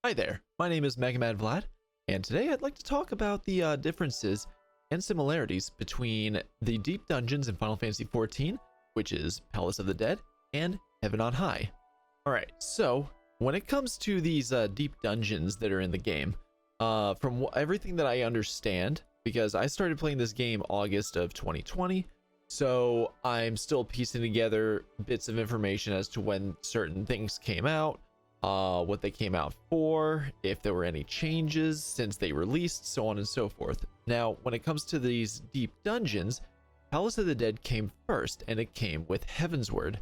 Hi there, my name is MegaMadVlad, and today I'd like to talk about the differences and similarities between the deep dungeons in Final Fantasy XIV, which is Palace of the Dead, and Heaven on High. Alright, so when it comes to these deep dungeons that are in the game, from everything that I understand, because I started playing this game August of 2020, so I'm still piecing together bits of information as to when certain things came out, what they came out for, if there were any changes since they released, so on and so forth. Now, when it comes to these deep dungeons, Palace of the Dead came first, and it came with Heavensward.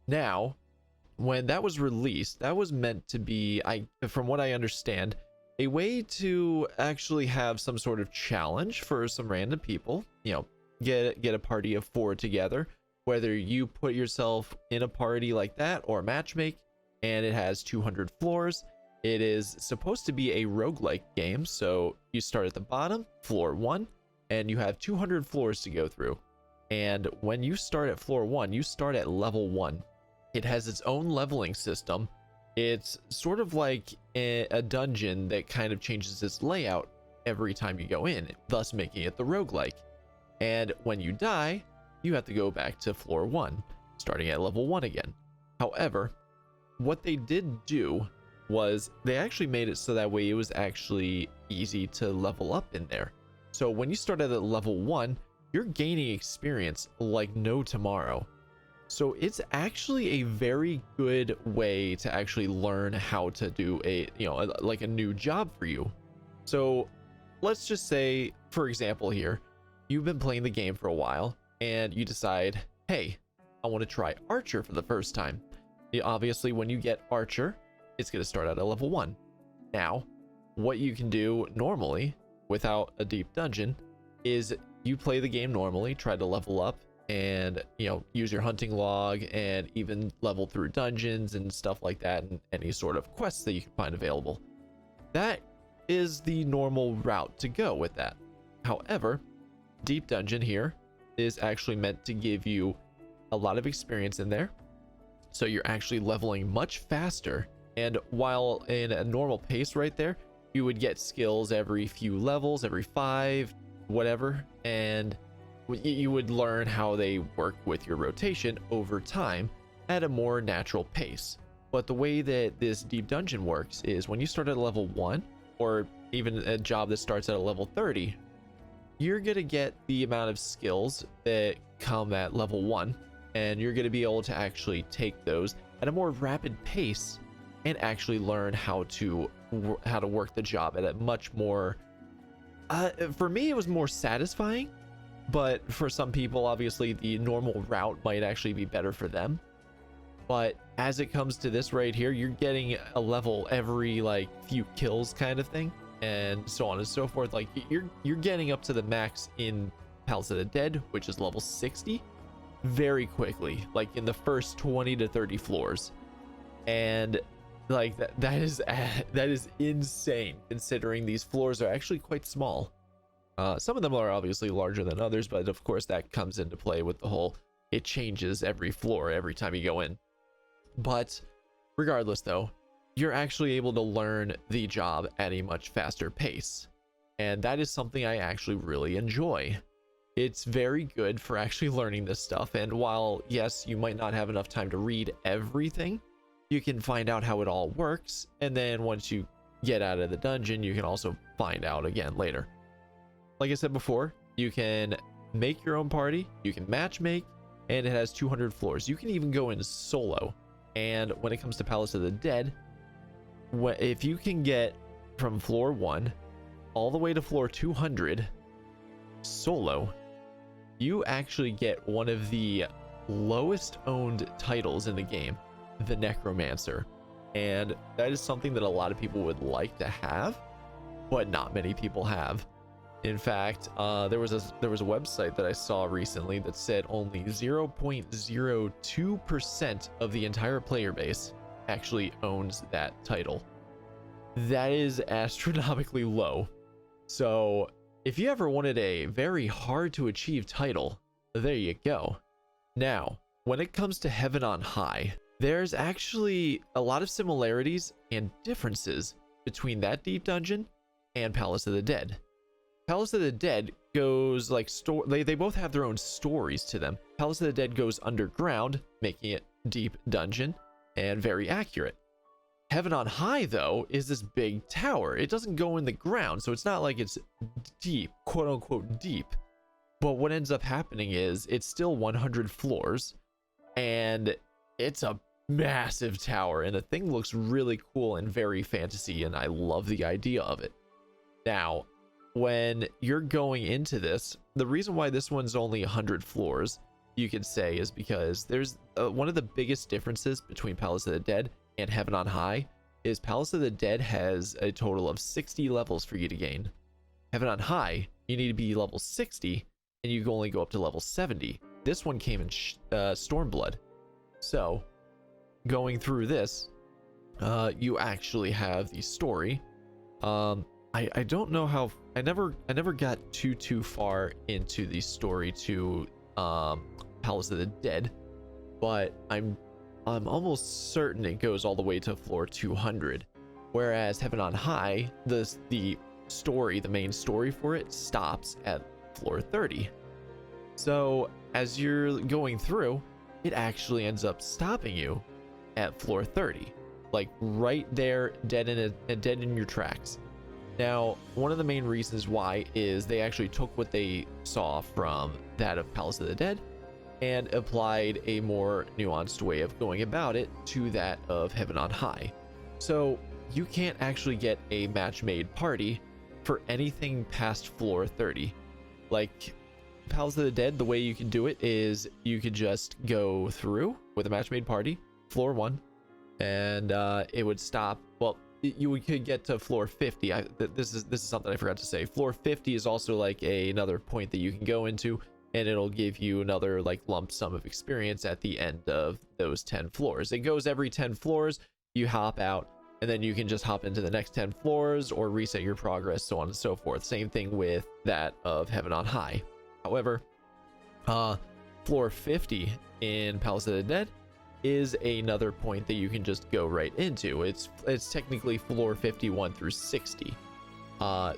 Now, when that was released, that was meant to be, from what I understand, a way to actually have some sort of challenge for some random people, get a party of 4 together, whether you put yourself in a party like that or matchmake, and it has 200 floors. It is supposed to be a roguelike game, so you start at the bottom, floor 1, and you have 200 floors to go through. And when you start at floor 1, you start at level 1. It has its own leveling system. It's sort of like a dungeon that kind of changes its layout every time you go in, thus making it the roguelike. And when you die, you have to go back to floor 1, starting at level 1 again. However, what they did do was they actually made it so that way it was actually easy to level up in there. So when you start at level 1, you're gaining experience like no tomorrow. So it's actually a very good way to actually learn how to do like a new job for you. So let's just say, for example here, you've been playing the game for a while and you decide, hey, I want to try Archer for the first time. Obviously, when you get Archer, it's going to start out at level 1. Now, what you can do normally without a deep dungeon is you play the game normally, try to level up, and use your hunting log and even level through dungeons and stuff like that, and any sort of quests that you can find available. That is the normal route to go with that. However, deep dungeon here is actually meant to give you a lot of experience in there. So you're actually leveling much faster, and while in a normal pace right there, you would get skills every few levels, every 5, whatever, and you would learn how they work with your rotation over time at a more natural pace. But the way that this deep dungeon works is when you start at level 1, or even a job that starts at a level 30, you're going to get the amount of skills that come at level 1, and you're going to be able to actually take those at a more rapid pace and actually learn how to work the job at a much more for me it was more satisfying, but for some people obviously the normal route might actually be better for them. But as it comes to this right here, you're getting a level every like few kills kind of thing, and so on and so forth. Like you're getting up to the max in Palace of the Dead, which is level 60, very quickly, like in the first 20 to 30 floors. And like that is insane, considering these floors are actually quite small. Some of them are obviously larger than others, but of course that comes into play with the whole, it changes every floor every time you go in. But regardless though, you're actually able to learn the job at a much faster pace, and that is something I actually really enjoy. It's very good for actually learning this stuff, and while yes, you might not have enough time to read everything, you can find out how it all works, and then once you get out of the dungeon, you can also find out again later. Like I said before, you can make your own party, you can matchmake, and it has 200 floors. You can even go in solo. And when it comes to Palace of the Dead, if you can get from floor 1 all the way to floor 200 solo, you actually get one of the lowest owned titles in the game, the Necromancer. And that is something that a lot of people would like to have, but not many people have. In fact, there was a website that I saw recently that said only 0.02% of the entire player base actually owns that title. That is astronomically low. So if you ever wanted a very hard to achieve title, there you go. Now, when it comes to Heaven on High, there's actually a lot of similarities and differences between that deep dungeon and Palace of the Dead. Palace of the Dead goes like they both have their own stories to them. Palace of the Dead goes underground, making it deep dungeon and very accurate. Heaven on High, though, is this big tower. It doesn't go in the ground, so it's not like it's deep, quote unquote deep. But what ends up happening is it's still 100 floors, and it's a massive tower, and the thing looks really cool and very fantasy, and I love the idea of it. Now, when you're going into this, the reason why this one's only 100 floors, you could say, is because there's one of the biggest differences between Palace of the Dead and Heaven on High is Palace of the Dead has a total of 60 levels for you to gain. Heaven on High, you need to be level 60, and you can only go up to level 70. This one came in Stormblood. So, going through this, you actually have the story. I don't know how I never got too far into the story to Palace of the Dead, but I'm almost certain it goes all the way to floor 200, whereas Heaven on High, the story, the main story for it, stops at floor 30. So as you're going through, it actually ends up stopping you at floor 30, like right there, dead in your tracks. Now, one of the main reasons why is they actually took what they saw from that of Palace of the Dead and applied a more nuanced way of going about it to that of Heaven on High. So you can't actually get a match-made party for anything past floor 30. Like Palace of the Dead, the way you can do it is you could just go through with a match-made party, floor 1, and it would stop. Well, you could get to floor 50. This is something I forgot to say. Floor 50 is also like another point that you can go into, and it'll give you another like lump sum of experience at the end of those 10 floors. It goes every 10 floors, you hop out, and then you can just hop into the next 10 floors or reset your progress, so on and so forth. Same thing with that of Heaven on High. However, floor 50 in Palace of the Dead is another point that you can just go right into. It's technically floor 51 through 60.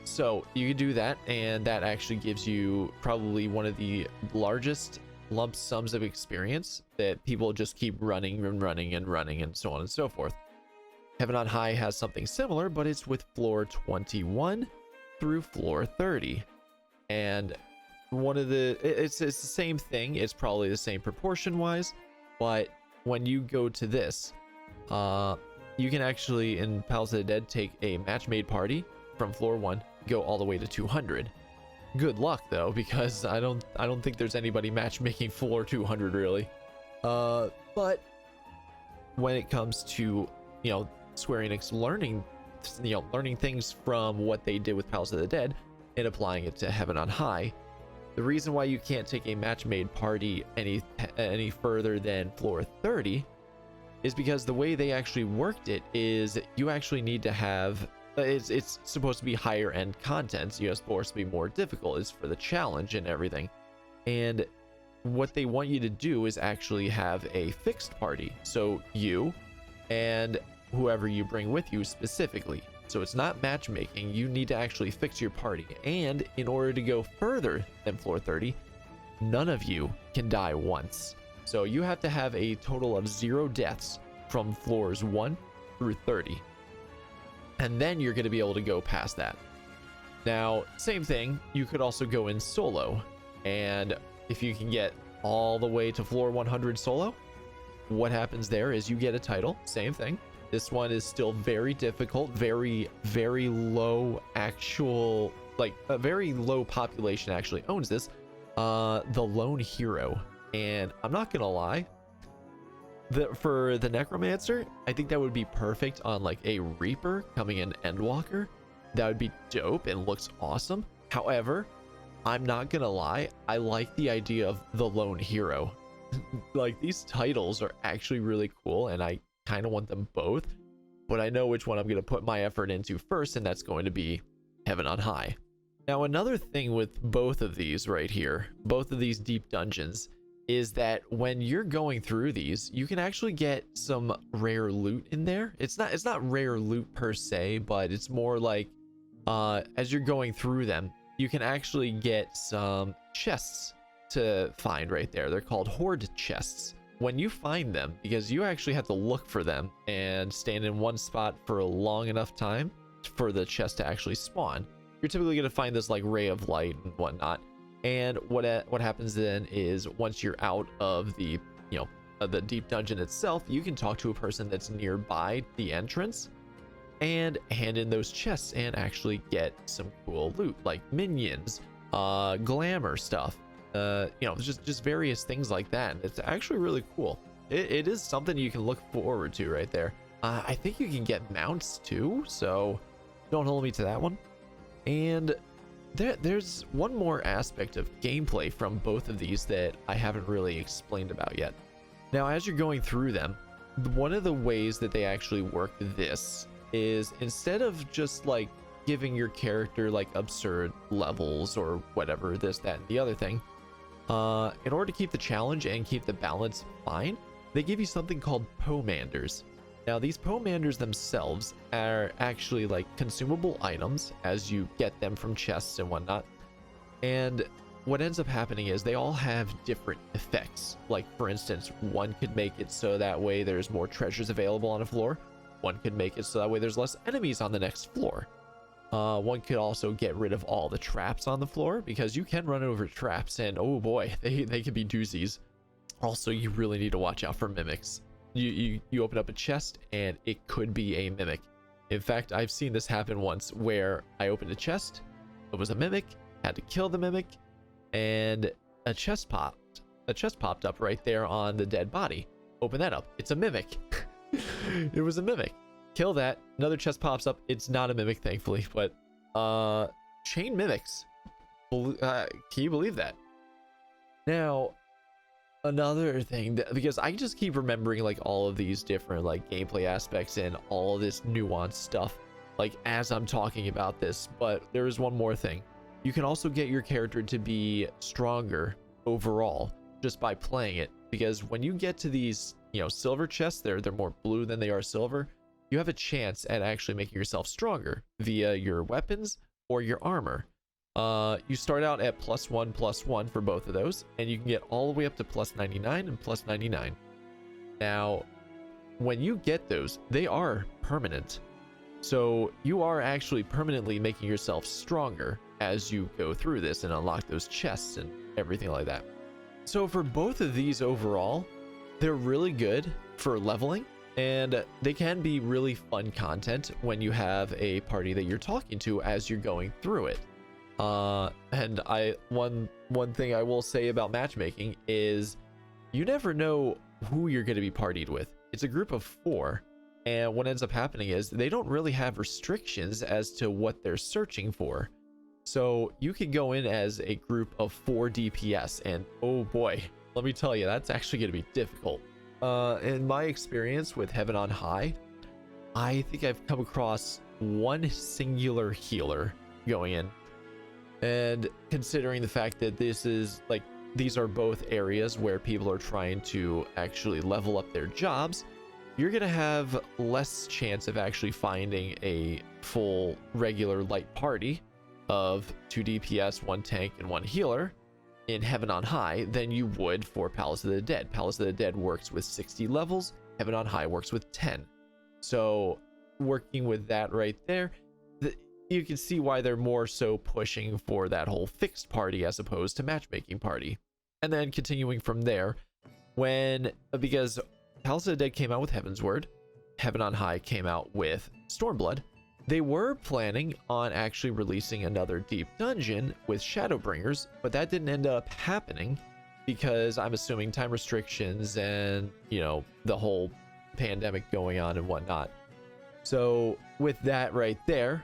So you can do that, and that actually gives you probably one of the largest lump sums of experience that people just keep running and running and running and so on and so forth. Heaven on High has something similar, but it's with floor 21 through floor 30. And it's the same thing. It's probably the same proportion wise, but when you go to this, you can actually in Palace of the Dead take a match-made party from floor 1, go all the way to 200. Good luck though, because I don't think there's anybody matchmaking floor 200 really. But when it comes to, Square Enix learning things from what they did with Palace of the Dead and applying it to Heaven on High, the reason why you can't take a match-made party any further than floor 30 is because the way they actually worked it is you actually need to have it's supposed to be higher end content. You're supposed to be more difficult. It's for the challenge and everything. And what they want you to do is actually have a fixed party. So you and whoever you bring with you specifically. So it's not matchmaking. You need to actually fix your party. And in order to go further than floor 30, none of you can die once. So you have to have a total of 0 deaths from floors 1 through 30. And then you're going to be able to go past that. Now, same thing, you could also go in solo. And if you can get all the way to floor 100 solo, what happens there is you get a title. Same thing. This one is still very difficult, very, very low actual, like a very low population actually owns this. The Lone Hero. And I'm not going to lie, for the Necromancer, I think that would be perfect on like a Reaper coming in Endwalker. That would be dope and looks awesome. However, I'm not gonna lie, I like the idea of the Lone Hero. Like, these titles are actually really cool, and I kind of want them both, but I know which one I'm gonna put my effort into first, and that's going to be Heaven on High. Now, another thing with both of these right here, both of these deep dungeons, is that when you're going through these, you can actually get some rare loot in there. It's not rare loot per se, but it's more like as you're going through them, you can actually get some chests to find right there. They're called Horde Chests. When you find them, because you actually have to look for them and stand in one spot for a long enough time for the chest to actually spawn, you're typically going to find this like ray of light and whatnot. And what happens then is once you're out of the the deep dungeon itself, you can talk to a person that's nearby the entrance and hand in those chests and actually get some cool loot like minions, glamour stuff, just various things like that. It's actually really cool. It is something you can look forward to right there. I think you can get mounts too, so don't hold me to that one. And there's one more aspect of gameplay from both of these that I haven't really explained about yet. Now, as you're going through them, one of the ways that they actually work this is instead of just like giving your character like absurd levels or whatever, this, that, and the other thing, in order to keep the challenge and keep the balance fine, they give you something called pomanders. Now, these pomanders themselves are actually like consumable items as you get them from chests and whatnot. And what ends up happening is they all have different effects. Like, for instance, one could make it so that way there's more treasures available on a floor. One could make it so that way there's less enemies on the next floor. One could also get rid of all the traps on the floor, because you can run over traps and oh boy, they can be doozies. Also, you really need to watch out for mimics. You open up a chest and it could be a mimic. In fact, I've seen this happen once where I opened a chest, it was a mimic, had to kill the mimic, and a chest popped up right there on the dead body. Open that up, it's a mimic. It was a mimic. Kill that, another chest pops up. It's not a mimic, thankfully, but chain mimics. Can you believe that? Now, another thing that, because I just keep remembering like all of these different like gameplay aspects and all of this nuanced stuff like as I'm talking about this, but there is one more thing. You can also get your character to be stronger overall just by playing it, because when you get to these silver chests, they're more blue than they are silver. You have a chance at actually making yourself stronger via your weapons or your armor. You start out at +1/+1 for both of those, and you can get all the way up to +99 and +99. Now, when you get those, they are permanent. So you are actually permanently making yourself stronger as you go through this and unlock those chests and everything like that. So for both of these overall, they're really good for leveling, and they can be really fun content when you have a party that you're talking to as you're going through it. And one thing I will say about matchmaking is you never know who you're going to be partied with. It's a group of 4, and what ends up happening is they don't really have restrictions as to what they're searching for. So you can go in as a group of 4 DPS, and oh boy, let me tell you, that's actually going to be difficult. In my experience with Heaven on High, I think I've come across one singular healer going in. And considering the fact that this is like, these are both areas where people are trying to actually level up their jobs, you're going to have less chance of actually finding a full regular light party of 2 DPS, 1 tank, and 1 healer in Heaven on High than you would for Palace of the Dead. Palace of the Dead works with 60 levels, Heaven on High works with 10. So working with that right there, you can see why they're more so pushing for that whole fixed party as opposed to matchmaking party. And then continuing from there, because Palace of the Dead came out with Heaven's Word, Heaven on High came out with Stormblood, they were planning on actually releasing another deep dungeon with Shadowbringers, but that didn't end up happening because I'm assuming time restrictions and, the whole pandemic going on and whatnot. So with that right there,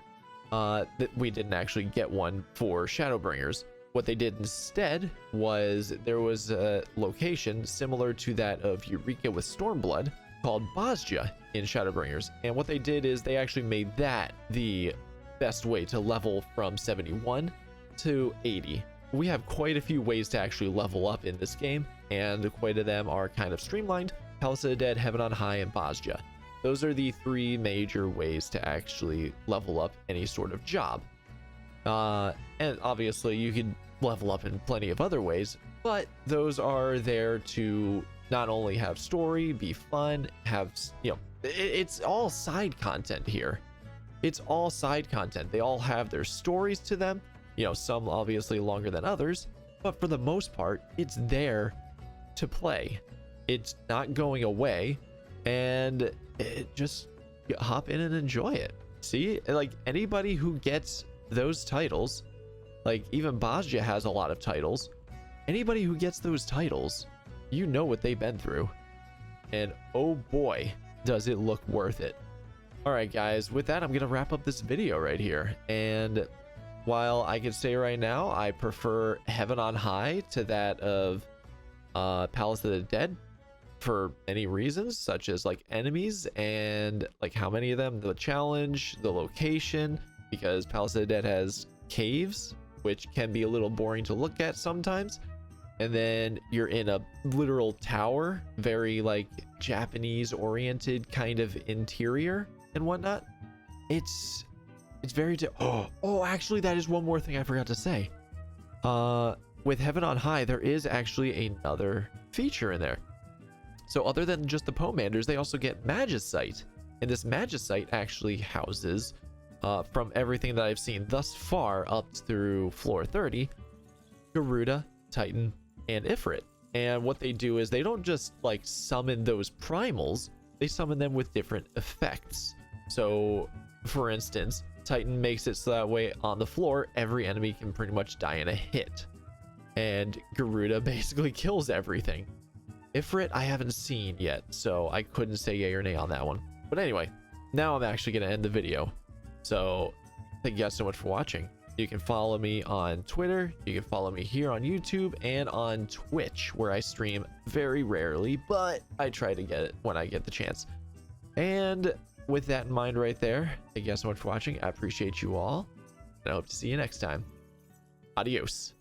we didn't actually get one for Shadowbringers. What they did instead was there was a location similar to that of Eureka with Stormblood called Bosja in Shadowbringers, and what they did is they actually made that the best way to level from 71 to 80. We have quite a few ways to actually level up in this game, and quite of them are kind of streamlined: Palace of the Dead, Heaven on High, and Bosja. Those are the 3 major ways to actually level up any sort of job. And obviously you could level up in plenty of other ways, but those are there to not only have story, be fun, have, it's all side content here. It's all side content. They all have their stories to them, some obviously longer than others, but for the most part, it's there to play. It's not going away, and just hop in and enjoy it. See, like anybody who gets those titles, like even Bosja has a lot of titles. Anybody who gets those titles, you know what they've been through, and oh boy, does it look worth it. All right, guys, with that, I'm gonna wrap up this video right here. And while I can say right now I prefer Heaven on High to that of Palace of the Dead for many reasons, such as like enemies and like how many of them, the challenge, the location, because Palace of the Dead has caves, which can be a little boring to look at sometimes, and then you're in a literal tower, very like Japanese oriented kind of interior and whatnot. It's very actually, that is one more thing I forgot to say. With Heaven on High, there is actually another feature in there. So other than just the Pomanders, they also get Magicite, and this Magicite actually houses, from everything that I've seen thus far up through floor 30, Garuda, Titan, and Ifrit. And what they do is they don't just like summon those primals, they summon them with different effects. So for instance, Titan makes it so that way on the floor every enemy can pretty much die in a hit, and Garuda basically kills everything. Ifrit I haven't seen yet, so I couldn't say yay or nay on that one. But anyway, now I'm actually going to end the video. So thank you guys so much for watching. You can follow me on Twitter, you can follow me here on YouTube and on Twitch, where I stream very rarely, but I try to get it when I get the chance. And with that in mind right there, thank you guys so much for watching. I appreciate you all, and I hope to see you next time. Adios.